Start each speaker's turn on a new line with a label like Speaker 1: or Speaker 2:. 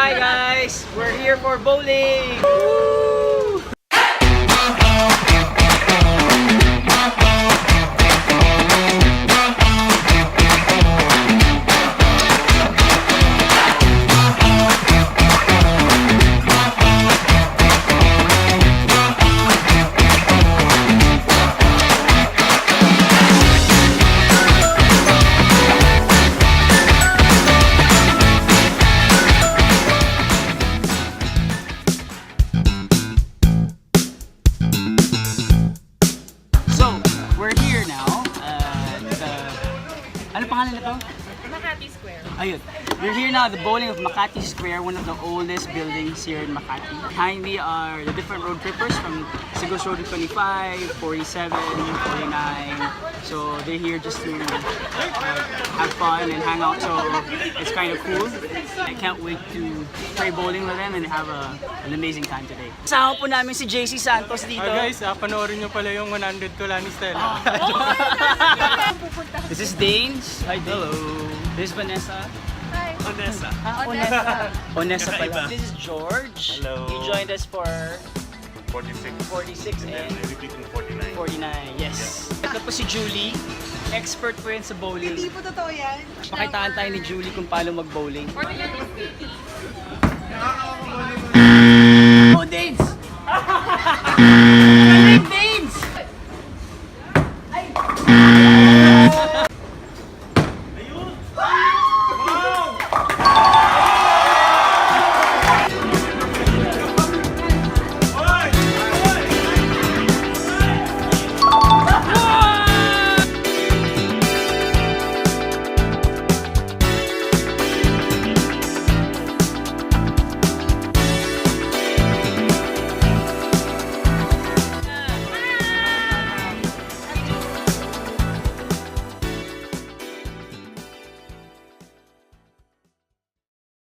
Speaker 1: Hi guys! We're here for bowling! Woo! We're here now ano pangalan nito?
Speaker 2: Makati Square.
Speaker 1: Ayun. We're here now at the bowling of Makati Square, one of the oldest buildings here in Makati. Behind me are the different road trippers from Sigos Road 25, 47, 49. So they're here just to have fun and hang out. So it's kind of cool. I can't wait to play bowling with them and have an amazing time today. Kasama po namin si JC Santos dito.
Speaker 3: Hi guys, panoorin nyo pala yung 100 ko lang ni Stella.
Speaker 1: This is Danes. Hi, Dane. Hello. This is Vanessa.
Speaker 2: Hi.
Speaker 3: Onessa.
Speaker 1: Onessa. Onessa pala.
Speaker 3: Kakaiba.
Speaker 1: This is George.
Speaker 3: Hello.
Speaker 1: He joined us for
Speaker 3: 46.
Speaker 1: 46 and
Speaker 3: Repeating 49.
Speaker 1: 49. Yes. Ito po si Julie. Expert po yan sa bowling.
Speaker 2: Hindi po totoo yan.
Speaker 1: Pakitaan tayo ni Julie kung paano mag-bowling. Oh, Danes!